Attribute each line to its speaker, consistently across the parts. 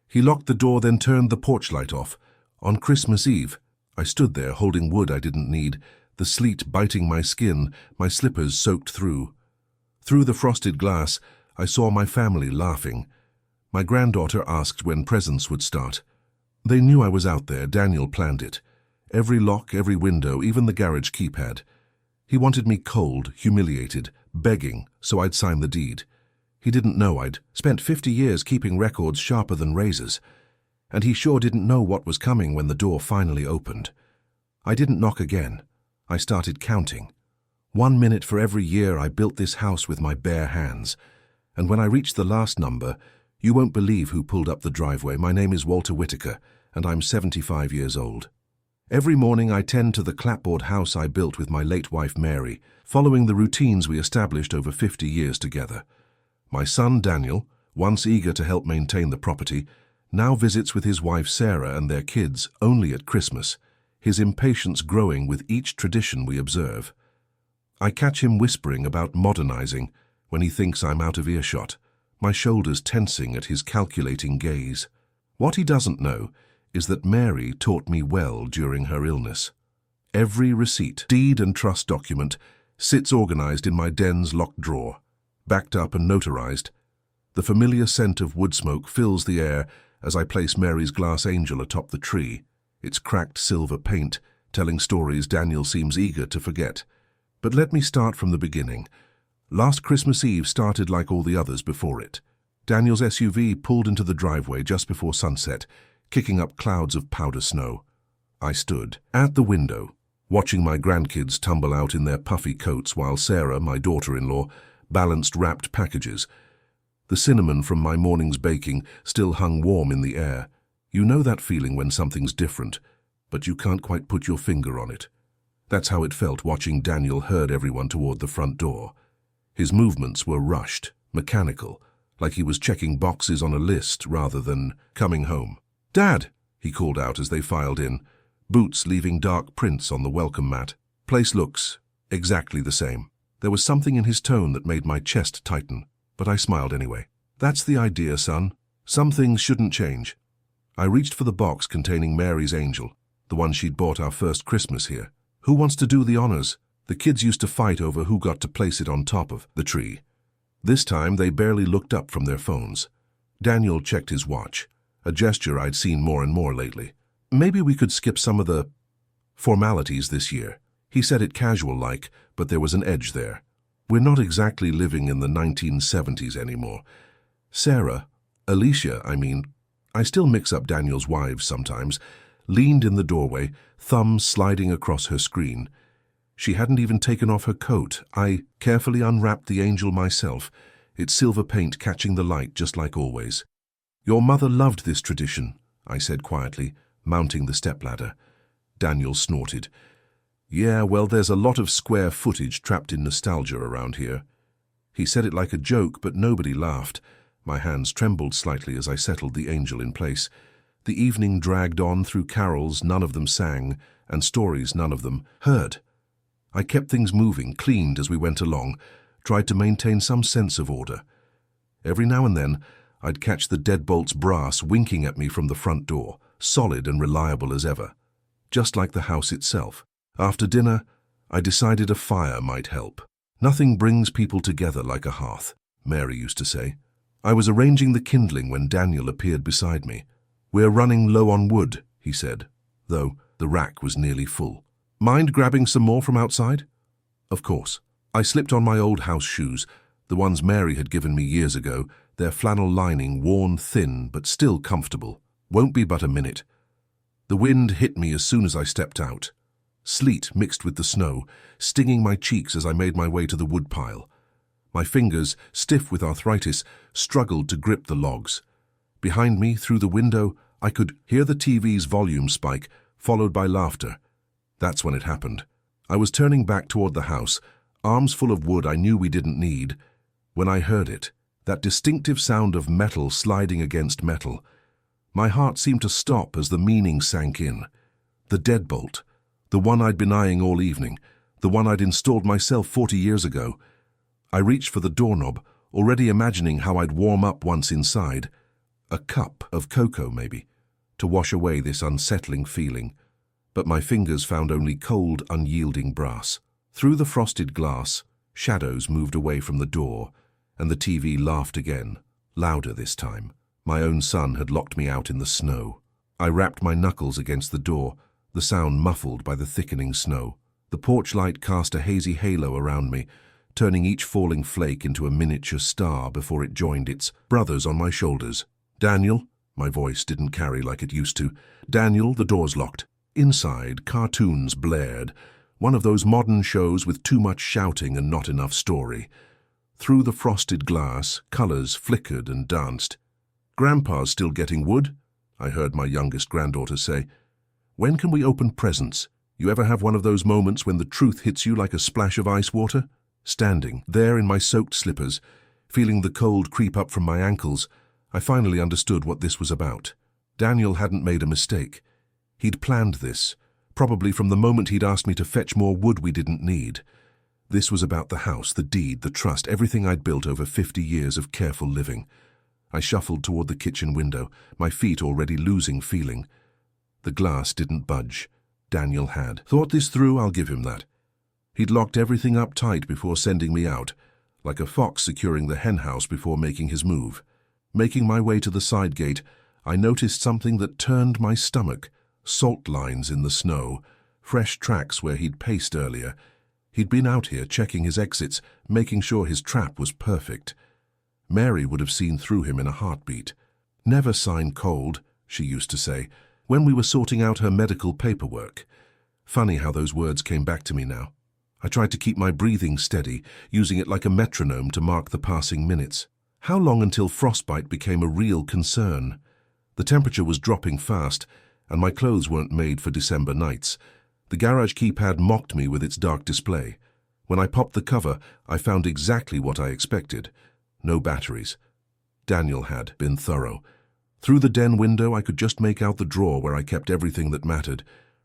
Speaker 1: He locked the door, then turned the porch light off. On Christmas Eve, I stood there holding wood I didn't need, the sleet biting my skin, my slippers soaked through. Through the frosted glass, I saw my family laughing. My granddaughter asked when presents would start. They knew I was out there. Daniel planned it. Every lock, every window, even the garage keypad. He wanted me cold, humiliated, begging, so I'd sign the deed. He didn't know I'd spent 50 years keeping records sharper than razors. And he sure didn't know what was coming when the door finally opened. I didn't knock again. I started counting. 1 minute for every year I built this house with my bare hands. And when I reached the last number, you won't believe who pulled up the driveway. My name is Walter Whitaker, and I'm 75 years old. Every morning I tend to the clapboard house I built with my late wife Mary, following the routines we established over 50 years together. My son Daniel, once eager to help maintain the property, now visits with his wife Sarah and their kids only at Christmas, his impatience growing with each tradition we observe. I catch him whispering about modernizing when he thinks I'm out of earshot, my shoulders tensing at his calculating gaze. What he doesn't know is that Mary taught me well during her illness. Every receipt, deed and trust document sits organized in my den's locked drawer, backed up and notarized. The familiar scent of wood smoke fills the air as I place Mary's glass angel atop the tree, its cracked silver paint telling stories Daniel seems eager to forget. But let me start from the beginning. Last Christmas Eve started like all the others before it. Daniel's SUV pulled into the driveway just before sunset, kicking up clouds of powder snow. I stood at the window, watching my grandkids tumble out in their puffy coats while Sarah, my daughter-in-law, balanced wrapped packages. The cinnamon from my morning's baking still hung warm in the air. You know that feeling when something's different, but you can't quite put your finger on it. That's how it felt watching Daniel herd everyone toward the front door. His movements were rushed, mechanical, like he was checking boxes on a list rather than coming home. "Dad!" he called out as they filed in, boots leaving dark prints on the welcome mat. "Place looks exactly the same." There was something in his tone that made my chest tighten, but I smiled anyway. "That's the idea, son. Some things shouldn't change." I reached for the box containing Mary's angel, the one she'd bought our first Christmas here. Who wants to do the honors? The kids used to fight over who got to place it on top of the tree. This time they barely looked up from their phones. Daniel checked his watch, a gesture I'd seen more and more lately. "Maybe we could skip some of the formalities this year." He said it casual-like, but there was an edge there. We're not exactly living in the 1970s anymore. Sarah, Alicia, I still mix up Daniel's wives sometimes, leaned in the doorway, thumbs sliding across her screen. She hadn't even taken off her coat. I carefully unwrapped the angel myself, its silver paint catching the light just like always. "Your mother loved this tradition," I said quietly, mounting the stepladder. Daniel snorted. "Yeah, well, there's a lot of square footage trapped in nostalgia around here." He said it like a joke, but nobody laughed. My hands trembled slightly as I settled the angel in place. The evening dragged on through carols none of them sang, and stories none of them heard. I kept things moving, cleaned as we went along, tried to maintain some sense of order. Every now and then, I'd catch the deadbolt's brass winking at me from the front door, solid and reliable as ever, just like the house itself. After dinner, I decided a fire might help. "Nothing brings people together like a hearth," Mary used to say. I was arranging the kindling when Daniel appeared beside me. "We're running low on wood," he said, though the rack was nearly full. "Mind grabbing some more from outside?" Of course. I slipped on my old house shoes, the ones Mary had given me years ago, their flannel lining worn thin but still comfortable. "Won't be but a minute." The wind hit me as soon as I stepped out. Sleet mixed with the snow, stinging my cheeks as I made my way to the woodpile. My fingers, stiff with arthritis, struggled to grip the logs. Behind me, through the window, I could hear the TV's volume spike, followed by laughter. That's when it happened. I was turning back toward the house, arms full of wood I knew we didn't need, when I heard it, that distinctive sound of metal sliding against metal. My heart seemed to stop as the meaning sank in. The deadbolt, the one I'd been eyeing all evening, the one I'd installed myself 40 years ago. I reached for the doorknob, already imagining how I'd warm up once inside. A cup of cocoa, maybe, to wash away this unsettling feeling. But my fingers found only cold, unyielding brass. Through the frosted glass, shadows moved away from the door, and the TV laughed again, louder this time. My own son had locked me out in the snow. I rapped my knuckles against the door, the sound muffled by the thickening snow. The porch light cast a hazy halo around me, turning each falling flake into a miniature star before it joined its brothers on my shoulders. "Daniel?" My voice didn't carry like it used to. "Daniel, the door's locked." Inside, cartoons blared, one of those modern shows with too much shouting and not enough story. Through the frosted glass, colors flickered and danced. "Grandpa's still getting wood," I heard my youngest granddaughter say. "When can we open presents? You ever have one of those moments when the truth hits you like a splash of ice water?" Standing there in my soaked slippers, feeling the cold creep up from my ankles, I finally understood what this was about. Daniel hadn't made a mistake. He'd planned this, probably from the moment he'd asked me to fetch more wood we didn't need. This was about the house, the deed, the trust, everything I'd built over 50 years of careful living. I shuffled toward the kitchen window, my feet already losing feeling. The glass didn't budge. Daniel had thought this through, I'll give him that. He'd locked everything up tight before sending me out, like a fox securing the henhouse before making his move. Making my way to the side gate, I noticed something that turned my stomach. Salt lines in the snow, fresh tracks where he'd paced earlier. He'd been out here checking his exits, making sure his trap was perfect. Mary would have seen through him in a heartbeat. "Never sign cold," she used to say, when we were sorting out her medical paperwork. Funny how those words came back to me now. I tried to keep my breathing steady, using it like a metronome to mark the passing minutes. How long until frostbite became a real concern? The temperature was dropping fast, and my clothes weren't made for December nights. The garage keypad mocked me with its dark display. When I popped the cover, I found exactly what I expected. No batteries. Daniel had been thorough. Through the den window, I could just make out the drawer where I kept everything that mattered.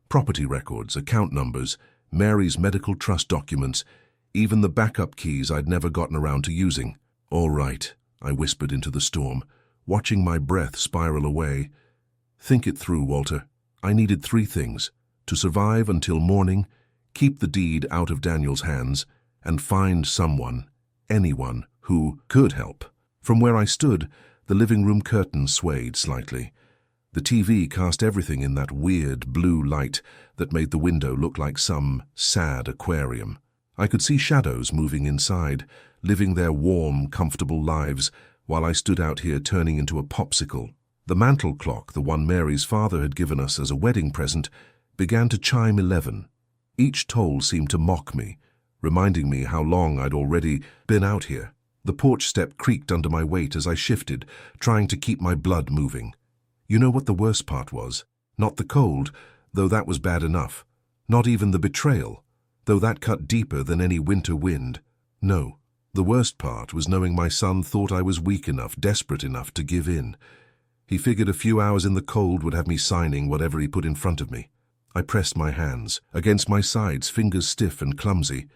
Speaker 1: Property records, account numbers, Mary's medical trust documents, even the backup keys I'd never gotten around to using. "All right," I whispered into the storm, watching my breath spiral away. "Think it through, Walter. I needed 3 things: to survive until morning, keep the deed out of Daniel's hands, and find someone, anyone, who could help." From where I stood, the living room curtains swayed slightly. The TV cast everything in that weird blue light that made the window look like some sad aquarium. I could see shadows moving inside, living their warm, comfortable lives, while I stood out here turning into a popsicle. The mantel clock, the one Mary's father had given us as a wedding present, began to chime 11. Each toll seemed to mock me, reminding me how long I'd already been out here. The porch step creaked under my weight as I shifted, trying to keep my blood moving. You know what the worst part was? Not the cold, though that was bad enough. Not even the betrayal, though that cut deeper than any winter wind. No, the worst part was knowing my son thought I was weak enough, desperate enough to give in. He figured a few hours in the cold would have me signing whatever he put in front of me. I pressed my hands against my sides, fingers stiff and clumsy.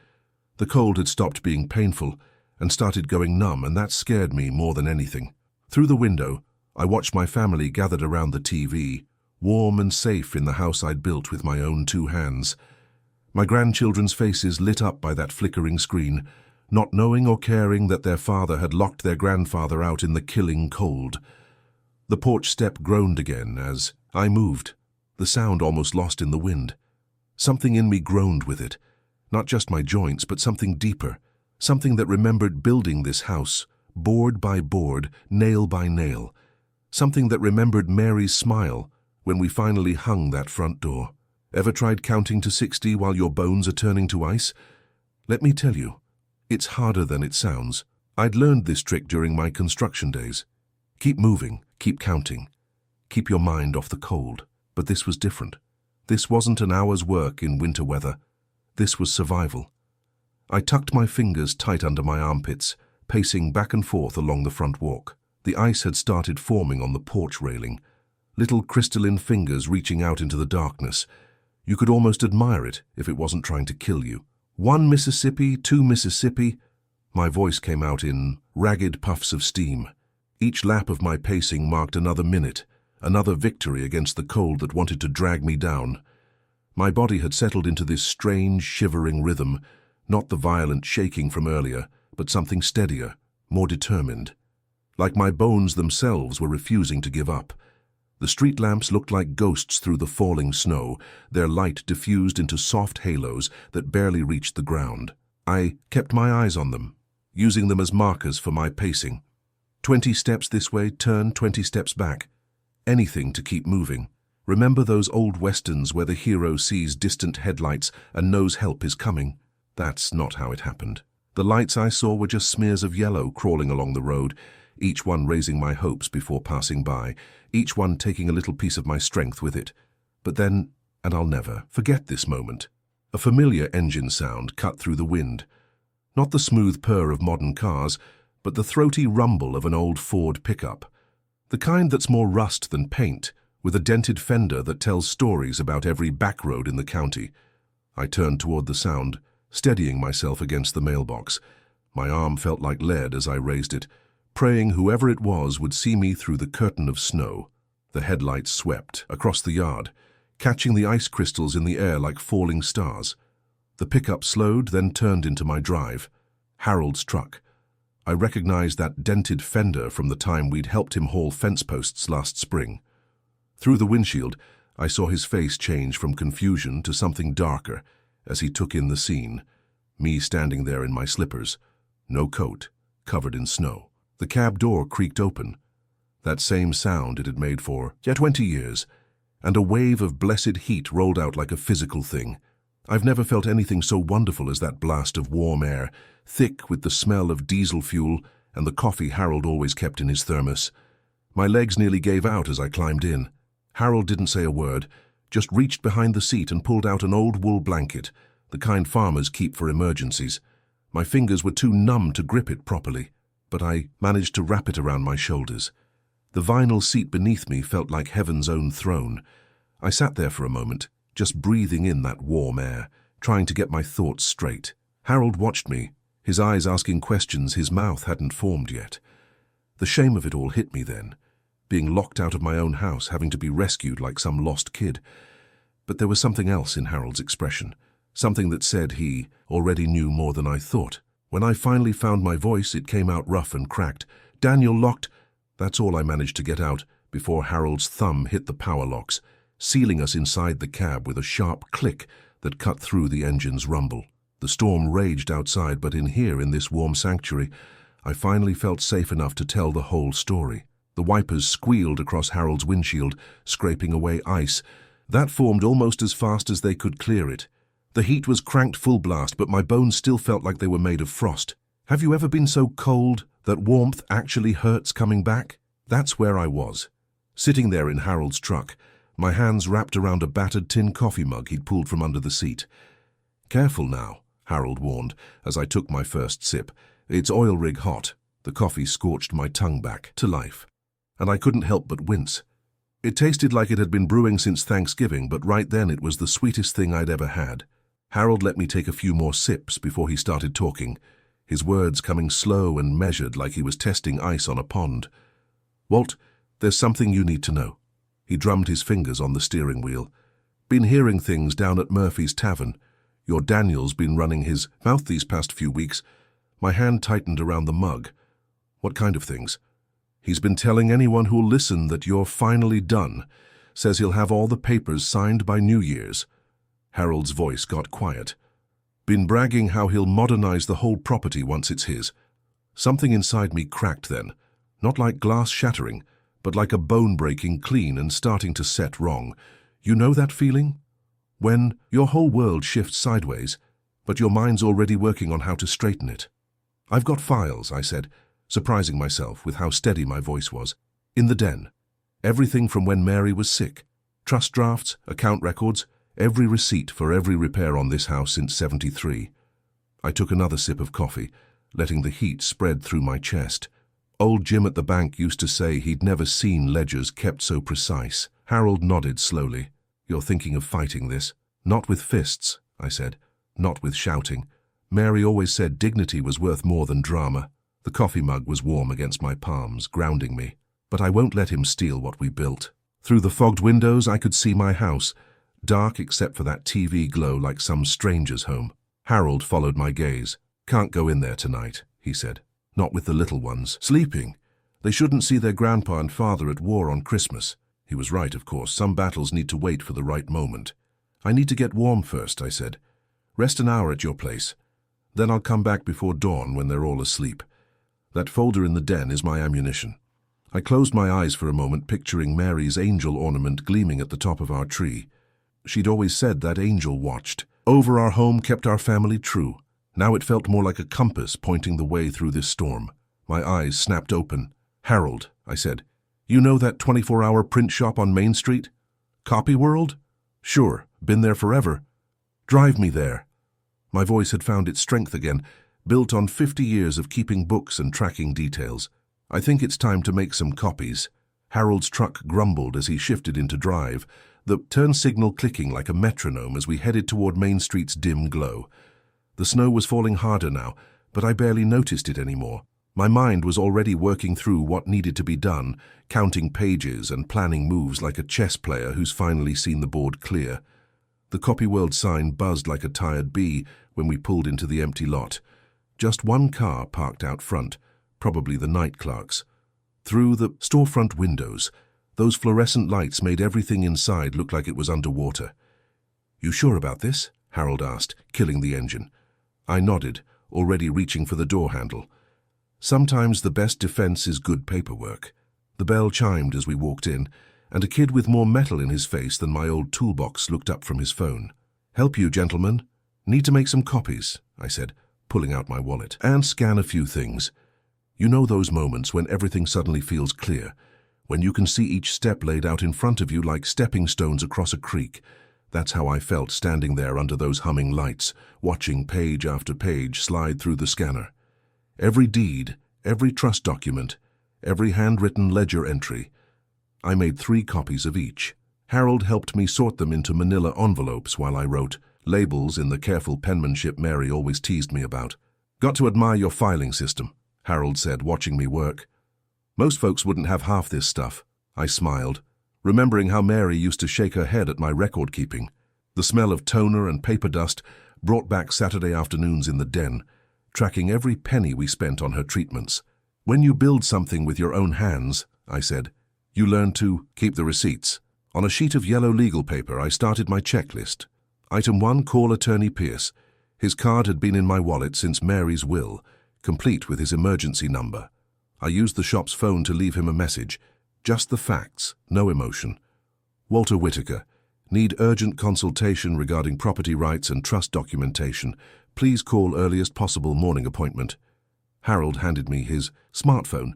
Speaker 1: The cold had stopped being painful and started going numb, and that scared me more than anything. Through the window, I watched my family gathered around the TV, warm and safe in the house I'd built with my own 2 hands. My grandchildren's faces lit up by that flickering screen, not knowing or caring that their father had locked their grandfather out in the killing cold. The porch step groaned again as I moved, the sound almost lost in the wind. Something in me groaned with it, not just my joints, but something deeper, something that remembered building this house, board by board, nail by nail, something that remembered Mary's smile when we finally hung that front door. Ever tried counting to 60 while your bones are turning to ice? Let me tell you, it's harder than it sounds. I'd learned this trick during my construction days. Keep moving, keep counting, keep your mind off the cold. But this was different. This wasn't an hour's work in winter weather. This was survival. I tucked my fingers tight under my armpits, pacing back and forth along the front walk. The ice had started forming on the porch railing, little crystalline fingers reaching out into the darkness. You could almost admire it if it wasn't trying to kill you. 1 Mississippi, 2 Mississippi. My voice came out in ragged puffs of steam. Each lap of my pacing marked another minute, another victory against the cold that wanted to drag me down. My body had settled into this strange, shivering rhythm, not the violent shaking from earlier, but something steadier, more determined. Like my bones themselves were refusing to give up. The street lamps looked like ghosts through the falling snow, their light diffused into soft halos that barely reached the ground. I kept my eyes on them, using them as markers for my pacing. 20 steps this way, turn 20 steps back. Anything to keep moving. Remember those old westerns where the hero sees distant headlights and knows help is coming? That's not how it happened. The lights I saw were just smears of yellow crawling along the road, each one raising my hopes before passing by, each one taking a little piece of my strength with it. But then, and I'll never forget this moment, a familiar engine sound cut through the wind. Not the smooth purr of modern cars, but the throaty rumble of an old Ford pickup. The kind that's more rust than paint, with a dented fender that tells stories about every back road in the county. I turned toward the sound, steadying myself against the mailbox. My arm felt like lead as I raised it, praying whoever it was would see me through the curtain of snow. The headlights swept across the yard, catching the ice crystals in the air like falling stars. The pickup slowed, then turned into my drive. Harold's truck. I recognized that dented fender from the time we'd helped him haul fence posts last spring. Through the windshield, I saw his face change from confusion to something darker as he took in the scene, me standing there in my slippers, no coat, covered in snow. The cab door creaked open, that same sound it had made for 20 years, and a wave of blessed heat rolled out like a physical thing. I've never felt anything so wonderful as that blast of warm air, thick with the smell of diesel fuel and the coffee Harold always kept in his thermos. My legs nearly gave out as I climbed in. Harold didn't say a word, just reached behind the seat and pulled out an old wool blanket, the kind farmers keep for emergencies. My fingers were too numb to grip it properly, but I managed to wrap it around my shoulders. The vinyl seat beneath me felt like heaven's own throne. I sat there for a moment, just breathing in that warm air, trying to get my thoughts straight. Harold watched me, his eyes asking questions his mouth hadn't formed yet. The shame of it all hit me then, being locked out of my own house, having to be rescued like some lost kid. But there was something else in Harold's expression, something that said he already knew more than I thought. When I finally found my voice, it came out rough and cracked. "Daniel locked..." That's all I managed to get out before Harold's thumb hit the power locks, sealing us inside the cab with a sharp click that cut through the engine's rumble. The storm raged outside, but in here, in this warm sanctuary, I finally felt safe enough to tell the whole story. The wipers squealed across Harold's windshield, scraping away ice. That formed almost as fast as they could clear it. The heat was cranked full blast, but my bones still felt like they were made of frost. Have you ever been so cold that warmth actually hurts coming back? That's where I was, sitting there in Harold's truck, my hands wrapped around a battered tin coffee mug he'd pulled from under the seat. "Careful now," Harold warned as I took my first sip. "It's oil rig hot." The coffee scorched my tongue back to life, and I couldn't help but wince. It tasted like it had been brewing since Thanksgiving, but right then it was the sweetest thing I'd ever had. Harold let me take a few more sips before he started talking, his words coming slow and measured like he was testing ice on a pond. "Walt, there's something you need to know." He drummed his fingers on the steering wheel. "Been hearing things down at Murphy's Tavern. Your Daniel's been running his mouth these past few weeks." My hand tightened around the mug. "What kind of things?" "He's been telling anyone who'll listen that you're finally done. Says he'll have all the papers signed by New Year's." Harold's voice got quiet. "Been bragging how he'll modernize the whole property once it's his." Something inside me cracked then, not like glass shattering, but like a bone breaking clean and starting to set wrong. You know that feeling? When your whole world shifts sideways, but your mind's already working on how to straighten it. "I've got files," I said, surprising myself with how steady my voice was. "In the den. Everything from when Mary was sick. Trust drafts, account records, every receipt for every repair on this house since '73. I took another sip of coffee, letting the heat spread through my chest. Old Jim at the bank used to say he'd never seen ledgers kept so precise. Harold nodded slowly. "You're thinking of fighting this?" "Not with fists," I said. "Not with shouting. Mary always said dignity was worth more than drama." The coffee mug was warm against my palms, grounding me. But I won't let him steal what we built. Through the fogged windows I could see my house, dark except for that TV glow like some stranger's home. Harold followed my gaze. "Can't go in there tonight," he said. "Not with the little ones. Sleeping. They shouldn't see their grandpa and father at war on Christmas." He was right, of course. Some battles need to wait for the right moment. "I need to get warm first," I said. "Rest an hour at your place. Then I'll come back before dawn when they're all asleep. That folder in the den is my ammunition." I closed my eyes for a moment, picturing Mary's angel ornament gleaming at the top of our tree. She'd always said that angel watched over our home, kept our family true. Now it felt more like a compass pointing the way through this storm. My eyes snapped open. "Harold," I said, "you know that 24-hour print shop on Main Street? Copy World?" "Sure, been there forever." "Drive me there." My voice had found its strength again, built on 50 years of keeping books and tracking details. "I think it's time to make some copies." Harold's truck grumbled as he shifted into drive, the turn signal clicking like a metronome as we headed toward Main Street's dim glow. The snow was falling harder now, but I barely noticed it anymore. My mind was already working through what needed to be done, counting pages and planning moves like a chess player who's finally seen the board clear. The Copy World sign buzzed like a tired bee when we pulled into the empty lot. Just one car parked out front, probably the night clerk's. Through the storefront windows, those fluorescent lights made everything inside look like it was underwater. "You sure about this?" Harold asked, killing the engine. I nodded, already reaching for the door handle. Sometimes the best defense is good paperwork. The bell chimed as we walked in, and a kid with more metal in his face than my old toolbox looked up from his phone. "Help you, gentlemen? Need to make some copies," I said, pulling out my wallet, "and scan a few things." You know those moments when everything suddenly feels clear, when you can see each step laid out in front of you like stepping stones across a creek. That's how I felt standing there under those humming lights, watching page after page slide through the scanner. Every deed, every trust document, every handwritten ledger entry. I made 3 copies of each. Harold helped me sort them into manila envelopes while I wrote labels in the careful penmanship Mary always teased me about. "Got to admire your filing system," Harold said, watching me work. "Most folks wouldn't have half this stuff." I smiled, remembering how Mary used to shake her head at my record keeping. The smell of toner and paper dust brought back Saturday afternoons in the den, tracking every penny we spent on her treatments. "When you build something with your own hands," I said, "you learn to keep the receipts." On a sheet of yellow legal paper, I started my checklist. Item 1, call Attorney Pierce. His card had been in my wallet since Mary's will, complete with his emergency number. I used the shop's phone to leave him a message. Just the facts, no emotion. "Walter Whitaker. Need urgent consultation regarding property rights and trust documentation. Please call earliest possible morning appointment." Harold handed me his smartphone.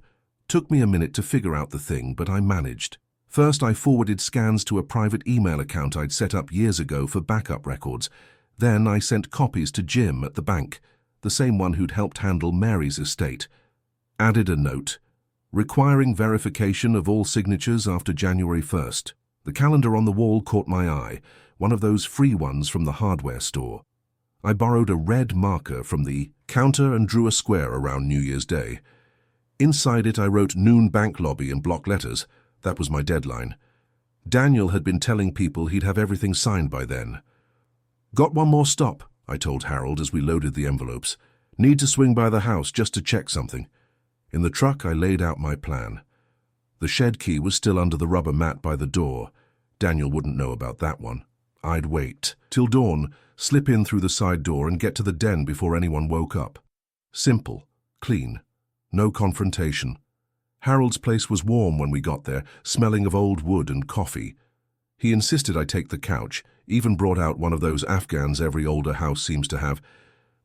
Speaker 1: Took me a minute to figure out the thing, but I managed. First, I forwarded scans to a private email account I'd set up years ago for backup records. Then I sent copies to Jim at the bank, the same one who'd helped handle Mary's estate. Added a note, requiring verification of all signatures after January 1st. The calendar on the wall caught my eye, one of those free ones from the hardware store. I borrowed a red marker from the counter and drew a square around New Year's Day. Inside it I wrote noon bank lobby in block letters. That was my deadline. Daniel had been telling people he'd have everything signed by then. "Got one more stop," I told Harold as we loaded the envelopes. "Need to swing by the house just to check something." In the truck I laid out my plan. The shed key was still under the rubber mat by the door. Daniel wouldn't know about that one. I'd wait till dawn, slip in through the side door and get to the den before anyone woke up. Simple, clean, no confrontation. Harold's place was warm when we got there, smelling of old wood and coffee. He insisted I take the couch, even brought out one of those Afghans every older house seems to have.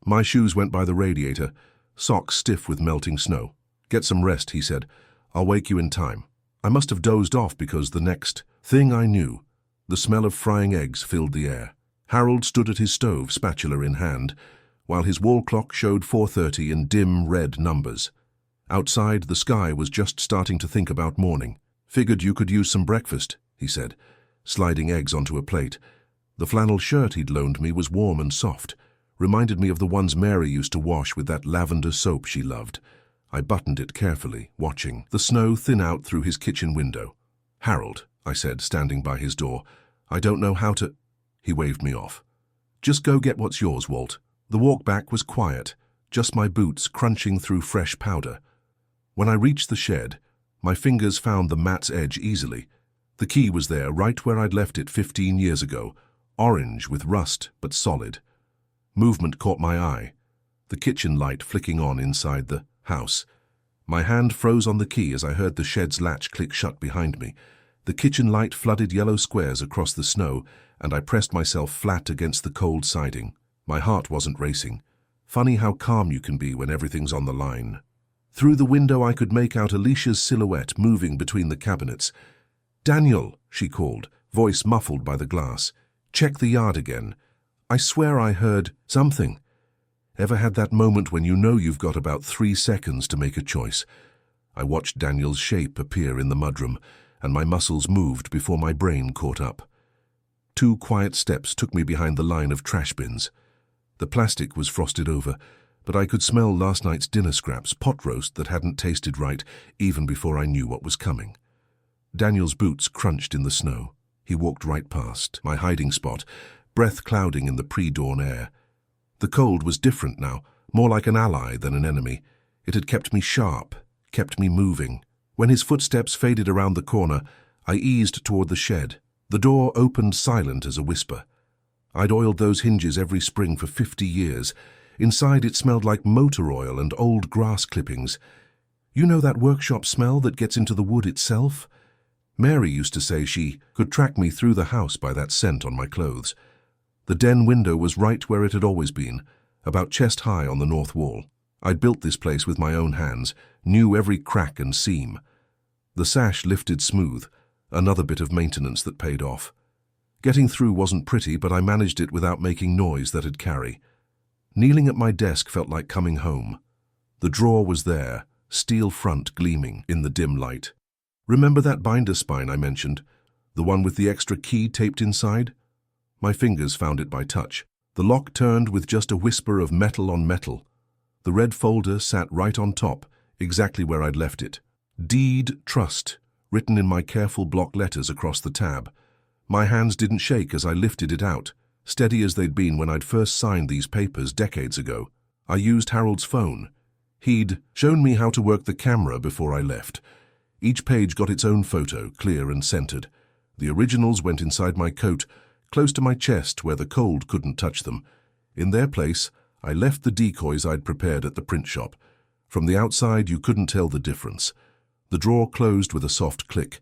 Speaker 1: My shoes went by the radiator, socks stiff with melting snow. "Get some rest," he said. "I'll wake you in time." I must have dozed off because the next thing I knew, the smell of frying eggs filled the air. Harold stood at his stove, spatula in hand, while his wall clock showed 4:30 in dim red numbers. Outside, the sky was just starting to think about morning. "Figured you could use some breakfast," he said, sliding eggs onto a plate. The flannel shirt he'd loaned me was warm and soft, reminded me of the ones Mary used to wash with that lavender soap she loved. I buttoned it carefully, watching the snow thin out through his kitchen window. "Harold," I said, standing by his door, "I don't know how to—" He waved me off. "Just go get what's yours, Walt." The walk back was quiet, just my boots crunching through fresh powder. When I reached the shed, my fingers found the mat's edge easily. The key was there, right where I'd left it 15 years ago, orange with rust but solid. Movement caught my eye, the kitchen light flicking on inside the house. My hand froze on the key as I heard the shed's latch click shut behind me. The kitchen light flooded yellow squares across the snow, and I pressed myself flat against the cold siding. My heart wasn't racing. Funny how calm you can be when everything's on the line. Through the window I could make out Alicia's silhouette moving between the cabinets. "Daniel," she called, voice muffled by the glass. "Check the yard again. I swear I heard something." Ever had that moment when you know you've got about 3 seconds to make a choice? I watched Daniel's shape appear in the mudroom, and my muscles moved before my brain caught up. 2 quiet steps took me behind the line of trash bins. The plastic was frosted over, but I could smell last night's dinner scraps, pot roast that hadn't tasted right even before I knew what was coming. Daniel's boots crunched in the snow. He walked right past my hiding spot, breath clouding in the pre-dawn air. The cold was different now, more like an ally than an enemy. It had kept me sharp, kept me moving. When his footsteps faded around the corner, I eased toward the shed. The door opened silent as a whisper. I'd oiled those hinges every spring for 50 years. Inside it smelled like motor oil and old grass clippings. You know that workshop smell that gets into the wood itself? Mary used to say she could track me through the house by that scent on my clothes. The den window was right where it had always been, about chest high on the north wall. I'd built this place with my own hands, knew every crack and seam. The sash lifted smooth, another bit of maintenance that paid off. Getting through wasn't pretty, but I managed it without making noise that'd carry. Kneeling at my desk felt like coming home. The drawer was there, steel front gleaming in the dim light. Remember that binder spine I mentioned? The one with the extra key taped inside? My fingers found it by touch. The lock turned with just a whisper of metal on metal. The red folder sat right on top, exactly where I'd left it. Deed Trust, written in my careful block letters across the tab. My hands didn't shake as I lifted it out, steady as they'd been when I'd first signed these papers decades ago. I used Harold's phone. He'd shown me how to work the camera before I left. Each page got its own photo, clear and centered. The originals went inside my coat, close to my chest where the cold couldn't touch them. In their place, I left the decoys I'd prepared at the print shop. From the outside, you couldn't tell the difference. The drawer closed with a soft click.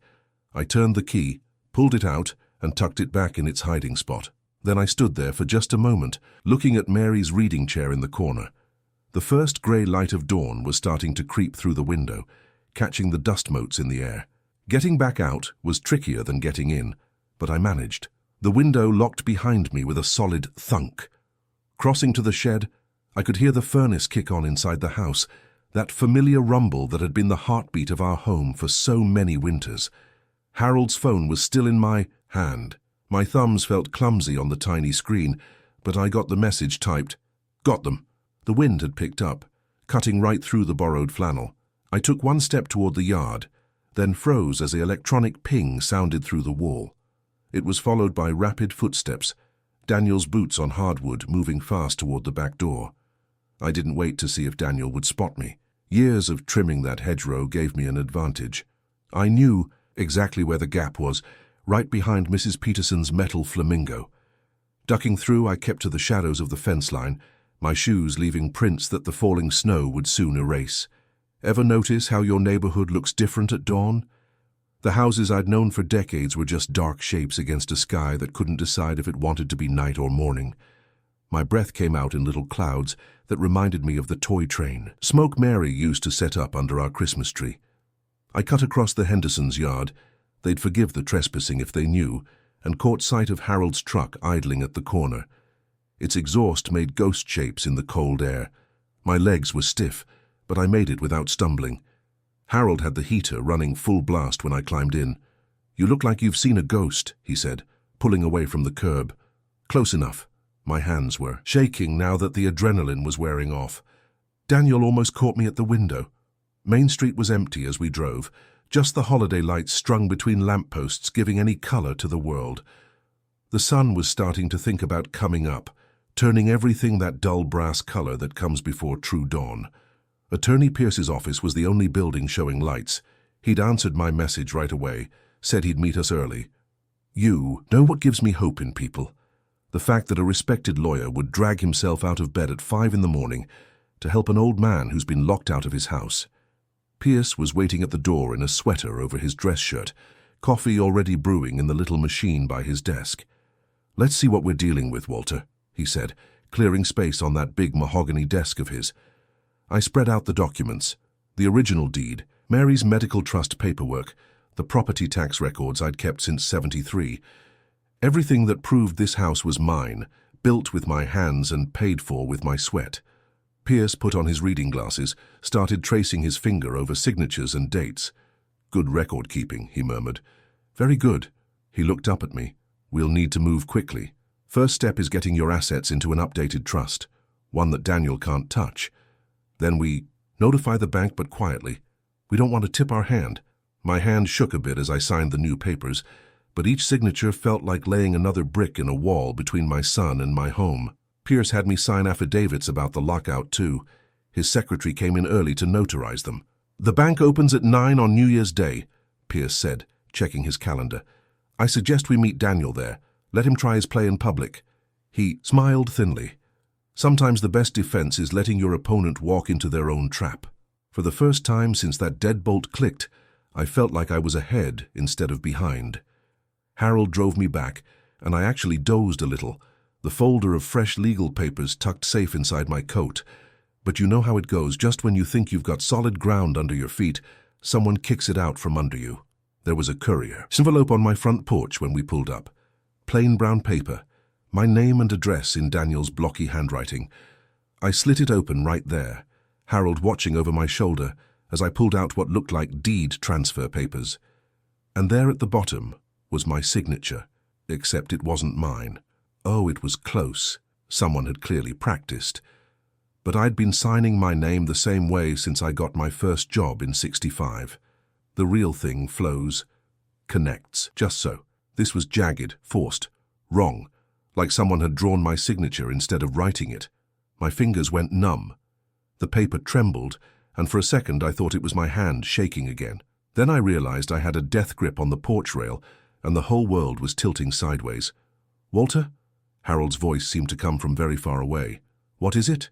Speaker 1: I turned the key, pulled it out, and tucked it back in its hiding spot. Then I stood there for just a moment, looking at Mary's reading chair in the corner. The first grey light of dawn was starting to creep through the window, catching the dust motes in the air. Getting back out was trickier than getting in, but I managed. The window locked behind me with a solid thunk. Crossing to the shed, I could hear the furnace kick on inside the house, that familiar rumble that had been the heartbeat of our home for so many winters. Harold's phone was still in my hand. My thumbs felt clumsy on the tiny screen, but I got the message typed. Got them. The wind had picked up, cutting right through the borrowed flannel. I took one step toward the yard, then froze as the electronic ping sounded through the wall. It was followed by rapid footsteps, Daniel's boots on hardwood moving fast toward the back door. I didn't wait to see if Daniel would spot me. Years of trimming that hedgerow gave me an advantage. I knew exactly where the gap was, right behind Mrs. Peterson's metal flamingo. Ducking through, I kept to the shadows of the fence line, my shoes leaving prints that the falling snow would soon erase. Ever notice how your neighborhood looks different at dawn? The houses I'd known for decades were just dark shapes against a sky that couldn't decide if it wanted to be night or morning. My breath came out in little clouds that reminded me of the toy train Smoke Mary used to set up under our Christmas tree. I cut across the Hendersons' yard. They'd forgive the trespassing if they knew, and caught sight of Harold's truck idling at the corner. Its exhaust made ghost shapes in the cold air. My legs were stiff, but I made it without stumbling. Harold had the heater running full blast when I climbed in. "You look like you've seen a ghost," he said, pulling away from the curb. "Close enough." My hands were shaking now that the adrenaline was wearing off. Daniel almost caught me at the window. Main Street was empty as we drove, just the holiday lights strung between lampposts giving any color to the world. The sun was starting to think about coming up, turning everything that dull brass color that comes before true dawn. Attorney Pierce's office was the only building showing lights. He'd answered my message right away, said he'd meet us early. You know what gives me hope in people? The fact that a respected lawyer would drag himself out of bed at 5 in the morning to help an old man who's been locked out of his house. Pierce was waiting at the door in a sweater over his dress shirt, coffee already brewing in the little machine by his desk. "Let's see what we're dealing with, Walter," he said, clearing space on that big mahogany desk of his. I spread out the documents, the original deed, Mary's medical trust paperwork, the property tax records I'd kept since '73. Everything that proved this house was mine, built with my hands and paid for with my sweat. Pierce put on his reading glasses, started tracing his finger over signatures and dates. "Good record keeping," he murmured. "Very good." He looked up at me. "We'll need to move quickly. First step is getting your assets into an updated trust, one that Daniel can't touch. Then we notify the bank, but quietly. We don't want to tip our hand." My hand shook a bit as I signed the new papers, but each signature felt like laying another brick in a wall between my son and my home. Pierce had me sign affidavits about the lockout too. His secretary came in early to notarize them. "The bank opens at 9 on New Year's Day," Pierce said, checking his calendar. "I suggest we meet Daniel there. Let him try his play in public." He smiled thinly. Sometimes the best defense is letting your opponent walk into their own trap. For the first time since that deadbolt clicked, I felt like I was ahead instead of behind. Harold drove me back, and I actually dozed a little, the folder of fresh legal papers tucked safe inside my coat. But you know how it goes. Just when you think you've got solid ground under your feet, someone kicks it out from under you. There was a courier envelope on my front porch when we pulled up. Plain brown paper, my name and address in Daniel's blocky handwriting. I slit it open right there, Harold watching over my shoulder as I pulled out what looked like deed transfer papers. And there at the bottom was my signature, except it wasn't mine. Oh, it was close. Someone had clearly practiced. But I'd been signing my name the same way since I got my first job in '65. The real thing flows, connects, just so. This was jagged, forced, wrong, like someone had drawn my signature instead of writing it. My fingers went numb. The paper trembled, and for a second I thought it was my hand shaking again. Then I realized I had a death grip on the porch rail, and the whole world was tilting sideways. "Walter?" Harold's voice seemed to come from very far away. "What is it?"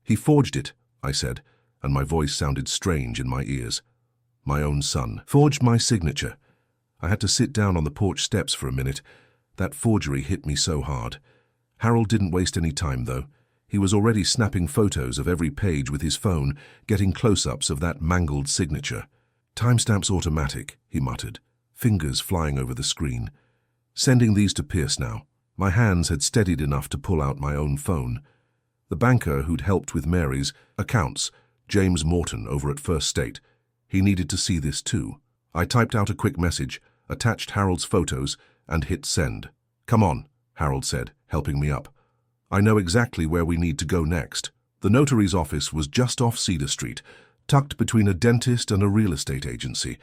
Speaker 1: "He forged it," I said, and my voice sounded strange in my ears. My own son forged my signature. I had to sit down on the porch steps for a minute. That forgery hit me so hard. Harold didn't waste any time, though. He was already snapping photos of every page with his phone, getting close-ups of that mangled signature. "Timestamps automatic," he muttered, fingers flying over the screen. "Sending these to Pierce now." My hands had steadied enough to pull out my own phone. The banker who'd helped with Mary's accounts, James Morton over at First State, he needed to see this too. I typed out a quick message, attached Harold's photos, and hit send. "Come on," Harold said, helping me up. "I know exactly where we need to go next." The notary's office was just off Cedar Street, tucked between a dentist and a real estate agency.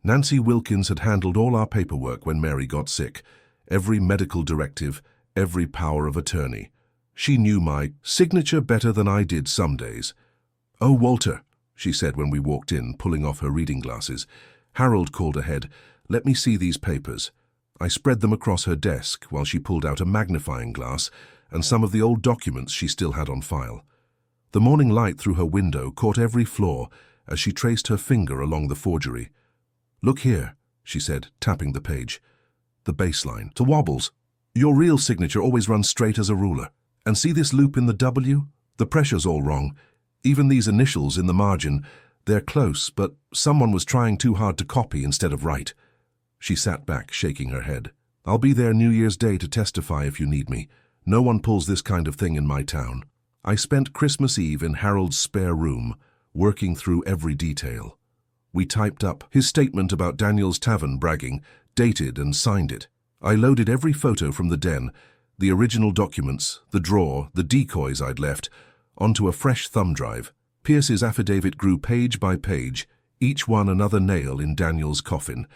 Speaker 1: Nancy Wilkins had handled all our paperwork when Mary got sick, every medical directive, every power of attorney. She knew my signature better than I did some days. "Oh, Walter," she said when we walked in, pulling off her reading glasses. Harold called ahead. "Let me see these papers." I spread them across her desk while she pulled out a magnifying glass and some of the old documents she still had on file. The morning light through her window caught every flaw as she traced her finger along the forgery. "Look here," she said, tapping the page. "The baseline. To wobbles. Your real signature always runs straight as a ruler. And see this loop in the W? The pressure's all wrong. Even these initials in the margin, they're close, but someone was trying too hard to copy instead of write." She sat back, shaking her head. "I'll be there New Year's Day to testify if you need me. No one pulls this kind of thing in my town." I spent Christmas Eve in Harold's spare room, working through every detail. We typed up his statement about Daniel's Tavern bragging, dated and signed it. I loaded every photo from the den, the original documents, the drawer, the decoys I'd left, onto a fresh thumb drive. Pierce's affidavit grew page by page, each one another nail in Daniel's coffin.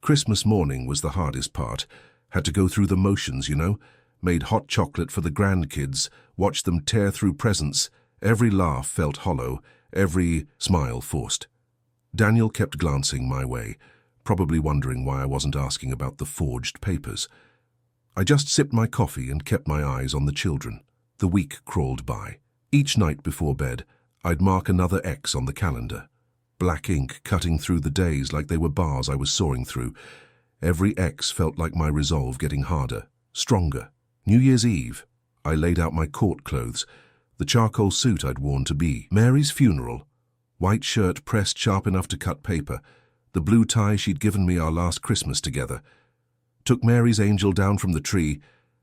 Speaker 1: Christmas morning was the hardest part. Had to go through the motions, you know. Made hot chocolate for the grandkids, watched them tear through presents. Every laugh felt hollow, every smile forced. Daniel kept glancing my way, probably wondering why I wasn't asking about the forged papers. I just sipped my coffee and kept my eyes on the children. The week crawled by. Each night before bed, I'd mark another X on the calendar. Black ink cutting through the days like they were bars I was soaring through. Every X felt like my resolve getting harder, stronger. New Year's Eve, I laid out my court clothes, the charcoal suit I'd worn to be Mary's funeral, white shirt pressed sharp enough to cut paper, the blue tie she'd given me our last Christmas together. Took Mary's angel down from the tree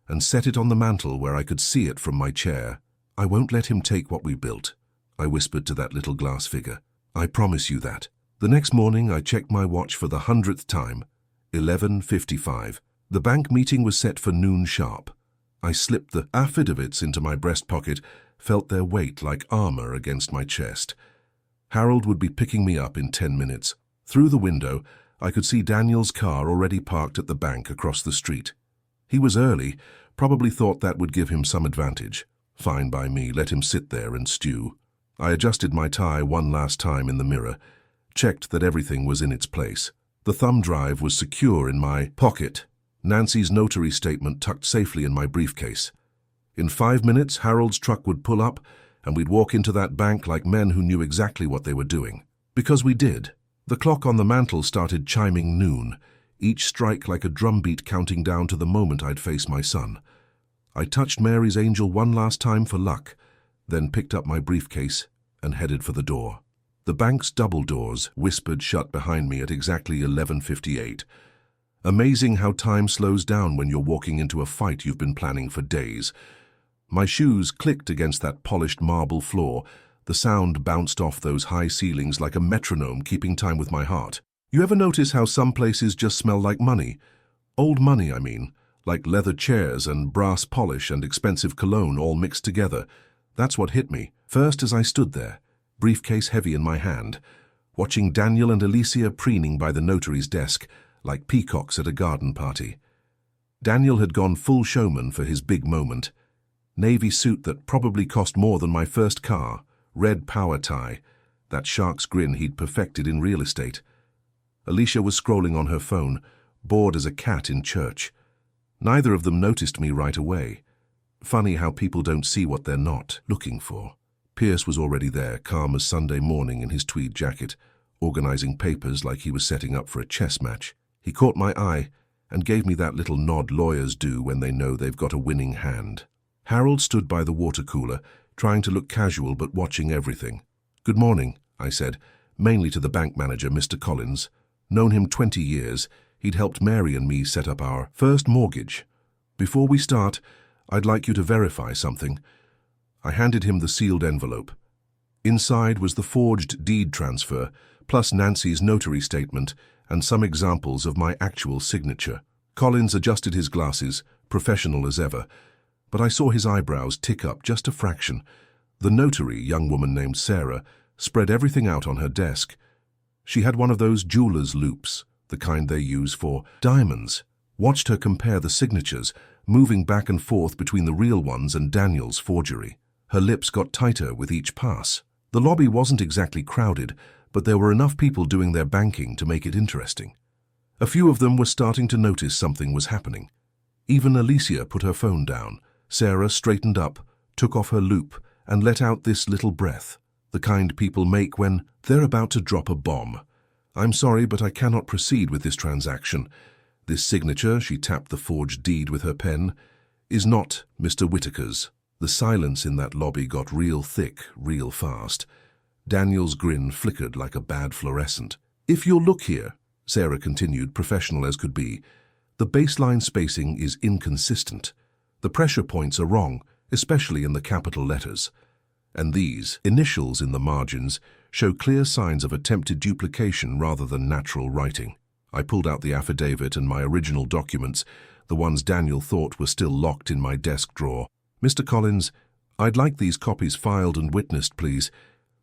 Speaker 1: and set it on the mantel where I could see it from my chair. I won't let him take what we built, I whispered to that little glass figure. I promise you that. The next morning I checked my watch for the 100th time. 11:55. The bank meeting was set for noon sharp. I slipped the affidavits into my breast pocket, felt their weight like armor against my chest. Harold would be picking me up in 10 minutes. Through the window, I could see Daniel's car already parked at the bank across the street. He was early, probably thought that would give him some advantage. Fine by me, let him sit there and stew. I adjusted my tie one last time in the mirror, checked that everything was in its place. The thumb drive was secure in my pocket, Nancy's notary statement tucked safely in my briefcase. In 5 minutes, Harold's truck would pull up, and we'd walk into that bank like men who knew exactly what they were doing. Because we did. The clock on the mantel started chiming noon, each strike like a drumbeat counting down to the moment I'd face my son. I touched Mary's angel one last time for luck, then picked up my briefcase and headed for the door. The bank's double doors whispered shut behind me at exactly 11:58. Amazing how time slows down when you're walking into a fight you've been planning for days. My shoes clicked against that polished marble floor. The sound bounced off those high ceilings like a metronome keeping time with my heart. You ever notice how some places just smell like money? Old money, I mean. Like leather chairs and brass polish and expensive cologne all mixed together. That's what hit me. First as I stood there, briefcase heavy in my hand, watching Daniel and Alicia preening by the notary's desk like peacocks at a garden party. Daniel had gone full showman for his big moment. Navy suit that probably cost more than my first car, red power tie, that shark's grin he'd perfected in real estate. Alicia was scrolling on her phone, bored as a cat in church. Neither of them noticed me right away. Funny how people don't see what they're not looking for. Pierce was already there, calm as Sunday morning in his tweed jacket, organizing papers like he was setting up for a chess match. He caught my eye and gave me that little nod lawyers do when they know they've got a winning hand. Harold stood by the water cooler, trying to look casual but watching everything. "Good morning," I said, mainly to the bank manager, Mr. Collins. Known him 20 years, he'd helped Mary and me set up our first mortgage. "Before we start, I'd like you to verify something." I handed him the sealed envelope. Inside was the forged deed transfer, plus Nancy's notary statement and some examples of my actual signature. Collins adjusted his glasses, professional as ever, but I saw his eyebrows tick up just a fraction. The notary, young woman named Sarah, spread everything out on her desk. She had one of those jeweler's loupes, the kind they use for diamonds. Watched her compare the signatures, moving back and forth between the real ones and Daniel's forgery. Her lips got tighter with each pass. The lobby wasn't exactly crowded, but there were enough people doing their banking to make it interesting. A few of them were starting to notice something was happening. Even Alicia put her phone down. Sarah straightened up, took off her loupe, and let out this little breath, the kind people make when they're about to drop a bomb. "I'm sorry, but I cannot proceed with this transaction. This signature," she tapped the forged deed with her pen, "is not Mr. Whitaker's." The silence in that lobby got real thick, real fast. Daniel's grin flickered like a bad fluorescent. "If you'll look here," Sarah continued, professional as could be, "the baseline spacing is inconsistent. The pressure points are wrong, especially in the capital letters. And these initials in the margins show clear signs of attempted duplication rather than natural writing." I pulled out the affidavit and my original documents, the ones Daniel thought were still locked in my desk drawer. "Mr. Collins, I'd like these copies filed and witnessed, please.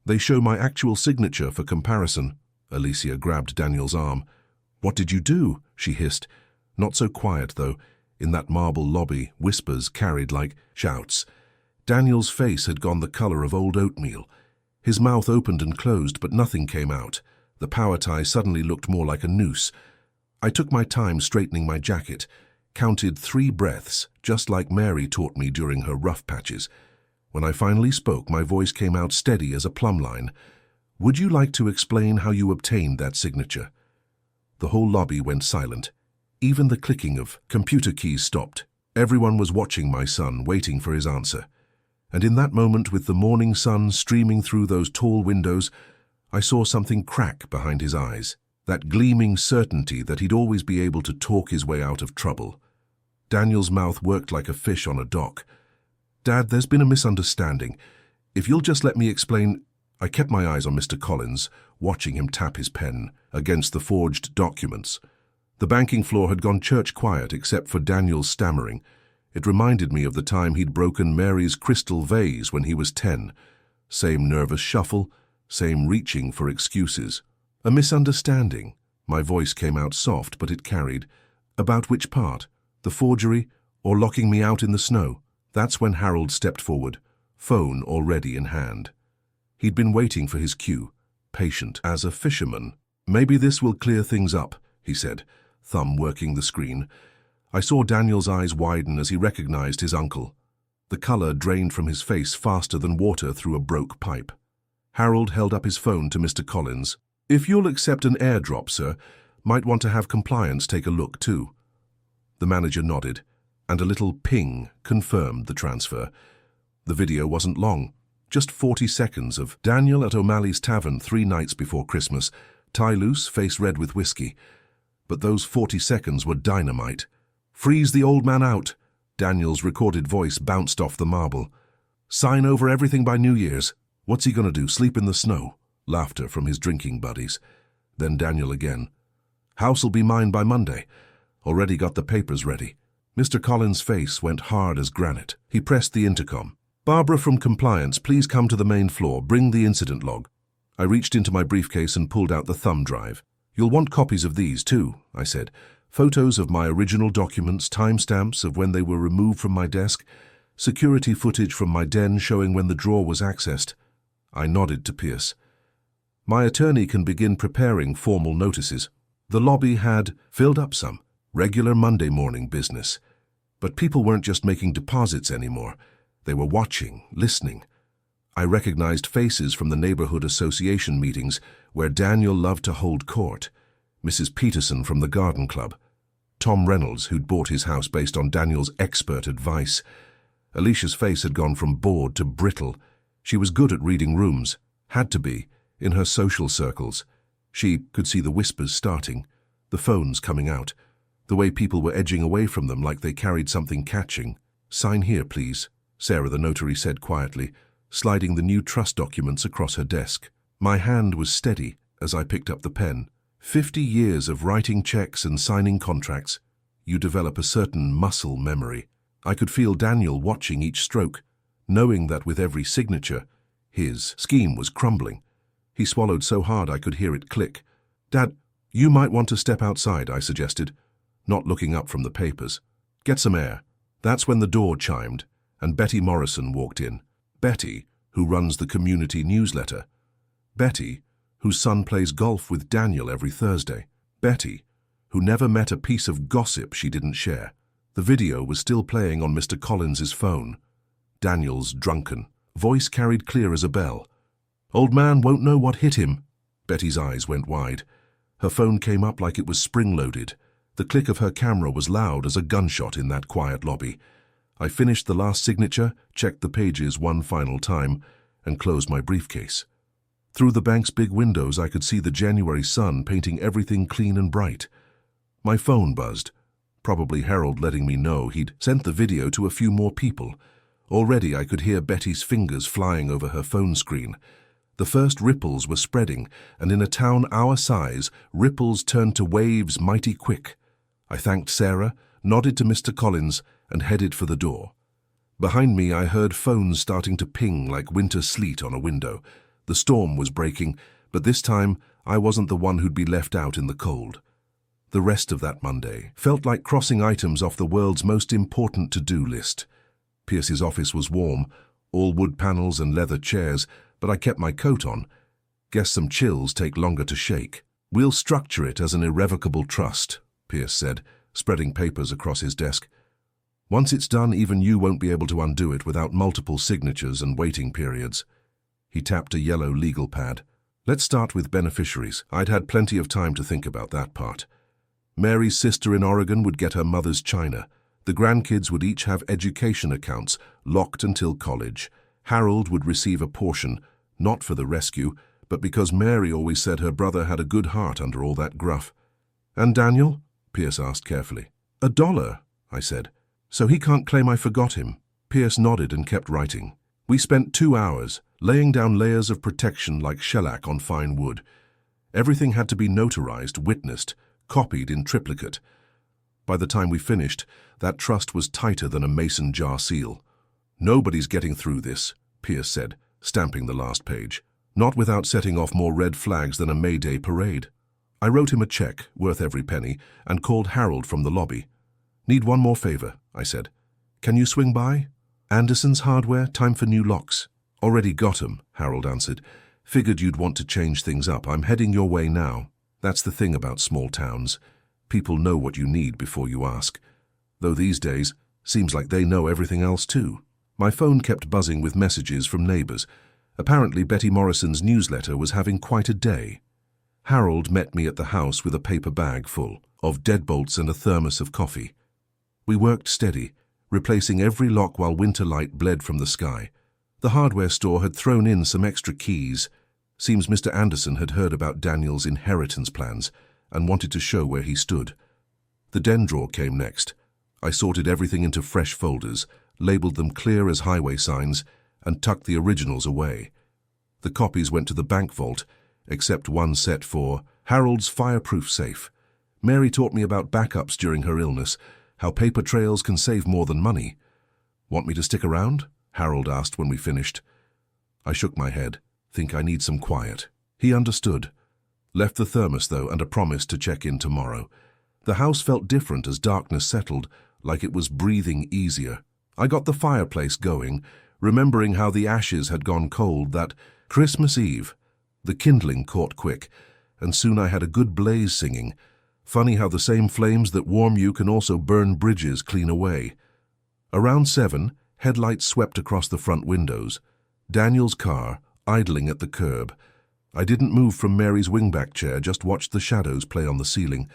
Speaker 1: They show my actual signature for comparison. Alicia grabbed Daniel's arm. What did you do? She hissed. Not so quiet, though. In that marble lobby, whispers carried like shouts. Daniel's face had gone the color of old oatmeal. His mouth opened and closed, but nothing came out. The power tie suddenly looked more like a noose. I took my time straightening my jacket, counted 3 breaths, just like Mary taught me during her rough patches. When I finally spoke, my voice came out steady as a plumb line. Would you like to explain how you obtained that signature? The whole lobby went silent. Even the clicking of computer keys stopped. Everyone was watching my son, waiting for his answer. And in that moment, with the morning sun streaming through those tall windows, I saw something crack behind his eyes, that gleaming certainty that he'd always be able to talk his way out of trouble. Daniel's mouth worked like a fish on a dock. Dad, there's been a misunderstanding. If you'll just let me explain. I kept my eyes on Mr. Collins, watching him tap his pen against the forged documents. The banking floor had gone church quiet except for Daniel's stammering. It reminded me of the time he'd broken Mary's crystal vase when he was 10. Same nervous shuffle, same reaching for excuses. A misunderstanding. My voice came out soft, but it carried. About which part? The forgery, or locking me out in the snow? That's when Harold stepped forward, phone already in hand. He'd been waiting for his cue, patient as a fisherman. Maybe this will clear things up, he said, thumb working the screen. I saw Daniel's eyes widen as he recognized his uncle. The color drained from his face faster than water through a broke pipe. Harold held up his phone to Mr. Collins. If you'll accept an airdrop, sir, might want to have compliance take a look too. The manager nodded, and a little ping confirmed the transfer. The video wasn't long, just 40 seconds of Daniel at O'Malley's Tavern 3 nights before Christmas, tie loose, face red with whiskey. But those 40 seconds were dynamite. Freeze the old man out. Daniel's recorded voice bounced off the marble. Sign over everything by New Year's. What's he gonna do, sleep in the snow? Laughter from his drinking buddies. Then Daniel again. House'll be mine by Monday. Already got the papers ready. Mr. Collins' face went hard as granite. He pressed the intercom. Barbara from compliance, please come to the main floor. Bring the incident log. I reached into my briefcase and pulled out the thumb drive. You'll want copies of these too, I said. Photos of my original documents, timestamps of when they were removed from my desk, security footage from my den showing when the drawer was accessed. I nodded to Pierce. My attorney can begin preparing formal notices. The lobby had filled up some. Regular Monday morning business. But people weren't just making deposits anymore. They were watching, listening. I recognized faces from the neighborhood association meetings where Daniel loved to hold court. Mrs. Peterson from the garden club. Tom Reynolds, who'd bought his house based on Daniel's expert advice. Alicia's face had gone from bored to brittle. She was good at reading rooms. Had to be, in her social circles. She could see the whispers starting, the phones coming out. The way people were edging away from them like they carried something catching. Sign here, please, Sarah the notary said quietly, sliding the new trust documents across her desk. My hand was steady as I picked up the pen. 50 years of writing checks and signing contracts. You develop a certain muscle memory. I could feel Daniel watching each stroke, knowing that with every signature, his scheme was crumbling. He swallowed so hard I could hear it click. Dad, you might want to step outside, I suggested, not looking up from the papers. Get some air. That's when the door chimed, and Betty Morrison walked in. Betty, who runs the community newsletter. Betty, whose son plays golf with Daniel every Thursday. Betty, who never met a piece of gossip she didn't share. The video was still playing on Mr. Collins's phone. Daniel's drunken voice carried clear as a bell. Old man won't know what hit him. Betty's eyes went wide. Her phone came up like it was spring-loaded. The click of her camera was loud as a gunshot in that quiet lobby. I finished the last signature, checked the pages one final time, and closed my briefcase. Through the bank's big windows, I could see the January sun painting everything clean and bright. My phone buzzed. Probably Harold letting me know he'd sent the video to a few more people. Already I could hear Betty's fingers flying over her phone screen. The first ripples were spreading, and in a town our size, ripples turned to waves mighty quick. I thanked Sarah, nodded to Mr. Collins, and headed for the door. Behind me I heard phones starting to ping like winter sleet on a window. The storm was breaking, but this time I wasn't the one who'd be left out in the cold. The rest of that Monday felt like crossing items off the world's most important to-do list. Pierce's office was warm, all wood panels and leather chairs, but I kept my coat on. Guess some chills take longer to shake. "We'll structure it as an irrevocable trust," Pierce said, spreading papers across his desk. "Once it's done, even you won't be able to undo it without multiple signatures and waiting periods." He tapped a yellow legal pad. "Let's start with beneficiaries." I'd had plenty of time to think about that part. Mary's sister in Oregon would get her mother's china. The grandkids would each have education accounts, locked until college. Harold would receive a portion, not for the rescue, but because Mary always said her brother had a good heart under all that gruff. "And Daniel?" Pierce asked carefully. $1, I said. "So he can't claim I forgot him." Pierce nodded and kept writing. We spent 2 hours, laying down layers of protection like shellac on fine wood. Everything had to be notarized, witnessed, copied in triplicate. By the time we finished, that trust was tighter than a mason jar seal. "Nobody's getting through this," Pierce said, stamping the last page. "Not without setting off more red flags than a May Day parade." I wrote him a check, worth every penny, and called Harold from the lobby. "Need one more favor," I said. "Can you swing by?" "Anderson's Hardware, time for new locks." "Already got 'em," Harold answered. "Figured you'd want to change things up. I'm heading your way now." That's the thing about small towns. People know what you need before you ask. Though these days, seems like they know everything else too. My phone kept buzzing with messages from neighbors. Apparently Betty Morrison's newsletter was having quite a day. Harold met me at the house with a paper bag full of deadbolts and a thermos of coffee. We worked steady, replacing every lock while winter light bled from the sky. The hardware store had thrown in some extra keys. Seems Mr. Anderson had heard about Daniel's inheritance plans and wanted to show where he stood. The den drawer came next. I sorted everything into fresh folders, labeled them clear as highway signs, and tucked the originals away. The copies went to the bank vault, except one set for Harold's fireproof safe. Mary taught me about backups during her illness, how paper trails can save more than money. "Want me to stick around?" Harold asked when we finished. I shook my head. "Think I need some quiet." He understood. Left the thermos, though, and a promise to check in tomorrow. The house felt different as darkness settled, like it was breathing easier. I got the fireplace going, remembering how the ashes had gone cold that Christmas Eve. The kindling caught quick, and soon I had a good blaze singing. Funny how the same flames that warm you can also burn bridges clean away. Around 7, headlights swept across the front windows. Daniel's car, idling at the curb. I didn't move from Mary's wingback chair, just watched the shadows play on the ceiling.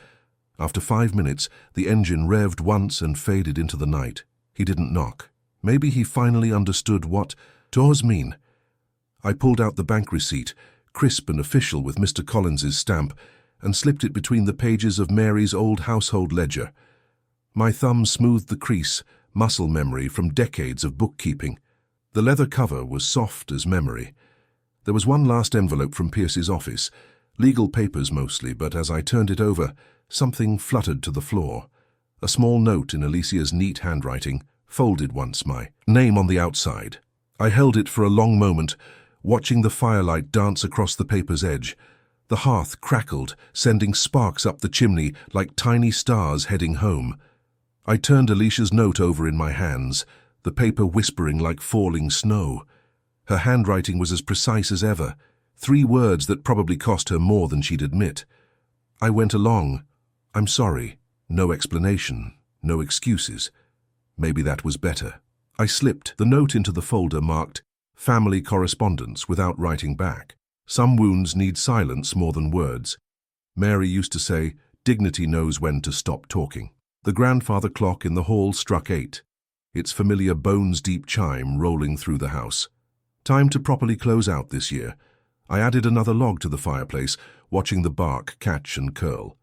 Speaker 1: After 5 minutes, the engine revved once and faded into the night. He didn't knock. Maybe he finally understood what doors mean. I pulled out the bank receipt, crisp and official with Mr. Collins's stamp, and slipped it between the pages of Mary's old household ledger. My thumb smoothed the crease, muscle memory from decades of bookkeeping. The leather cover was soft as memory. There was one last envelope from Pierce's office, legal papers mostly, but as I turned it over, something fluttered to the floor. A small note in Alicia's neat handwriting, folded once, my name on the outside. I held it for a long moment, watching the firelight dance across the paper's edge. The hearth crackled, sending sparks up the chimney like tiny stars heading home. I turned Alicia's note over in my hands, the paper whispering like falling snow. Her handwriting was as precise as ever, 3 words that probably cost her more than she'd admit. I went along. "I'm sorry." No explanation, no excuses. Maybe that was better. I slipped the note into the folder marked Family Correspondence without writing back. Some wounds need silence more than words. Mary used to say, dignity knows when to stop talking. The grandfather clock in the hall struck 8, its familiar bones-deep chime rolling through the house. Time to properly close out this year. I added another log to the fireplace, watching the bark catch and curl.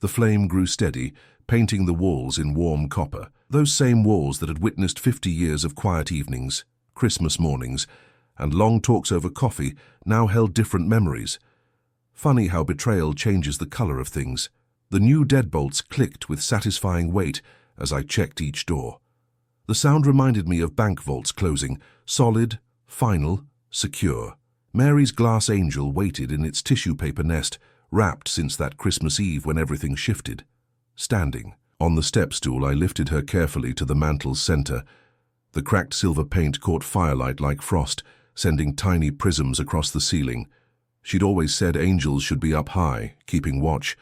Speaker 1: The flame grew steady, painting the walls in warm copper. Those same walls that had witnessed 50 years of quiet evenings, Christmas mornings, and long talks over coffee now held different memories. Funny how betrayal changes the color of things. The new deadbolts clicked with satisfying weight as I checked each door. The sound reminded me of bank vaults closing, solid, final, secure. Mary's glass angel waited in its tissue paper nest, wrapped since that Christmas Eve when everything shifted. Standing on the step stool, I lifted her carefully to the mantle's center. The cracked silver paint caught firelight like frost, sending tiny prisms across the ceiling. She'd always said angels should be up high, keeping watch.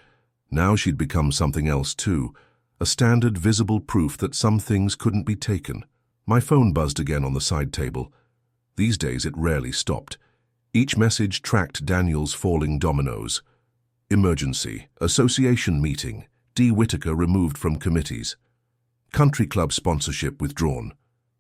Speaker 1: Now she'd become something else too, a standard visible proof that some things couldn't be taken. My phone buzzed again on the side table. These days it rarely stopped. Each message tracked Daniel's falling dominoes. Emergency, association meeting, D. Whitaker removed from committees. Country club sponsorship withdrawn.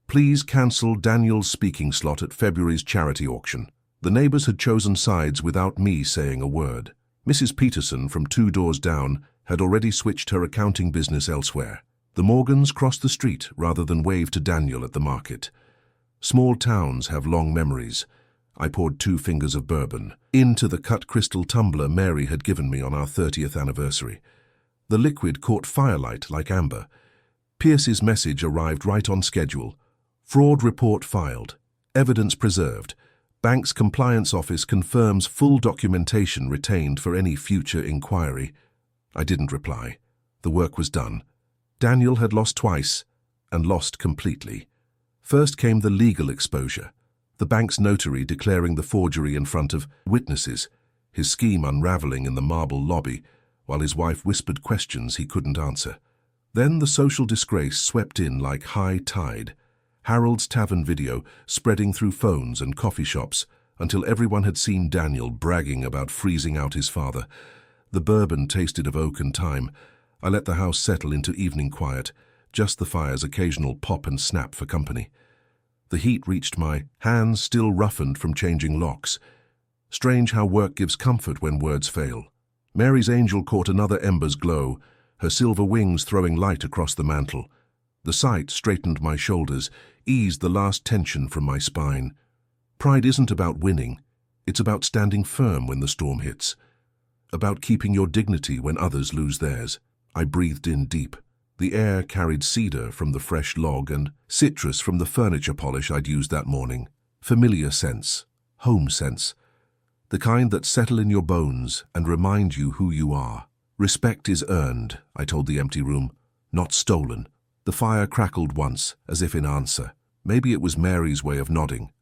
Speaker 1: Please cancel Daniel's speaking slot at February's charity auction. The neighbors had chosen sides without me saying a word. Mrs. Peterson, from 2 doors down, had already switched her accounting business elsewhere. The Morgans crossed the street rather than wave to Daniel at the market. Small towns have long memories. I poured 2 fingers of bourbon into the cut crystal tumbler Mary had given me on our 30th anniversary. The liquid caught firelight like amber. Pierce's message arrived right on schedule. Fraud report filed. Evidence preserved. Bank's compliance office confirms full documentation retained for any future inquiry. I didn't reply. The work was done. Daniel had lost twice, and lost completely. First came the legal exposure. The bank's notary declaring the forgery in front of witnesses, his scheme unraveling in the marble lobby, while his wife whispered questions he couldn't answer. Then the social disgrace swept in like high tide. Harold's Tavern video spreading through phones and coffee shops until everyone had seen Daniel bragging about freezing out his father. The bourbon tasted of oak and thyme. I let the house settle into evening quiet, just the fire's occasional pop and snap for company. The heat reached my hands, still roughened from changing locks. Strange how work gives comfort when words fail. Mary's angel caught another ember's glow, her silver wings throwing light across the mantle. The sight straightened my shoulders, eased the last tension from my spine. Pride isn't about winning. It's about standing firm when the storm hits. About keeping your dignity when others lose theirs. I breathed in deep. The air carried cedar from the fresh log and citrus from the furniture polish I'd used that morning. Familiar scents, home scents. The kind that settle in your bones and remind you who you are. Respect is earned, I told the empty room, not stolen. The fire crackled once, as if in answer. Maybe it was Mary's way of nodding.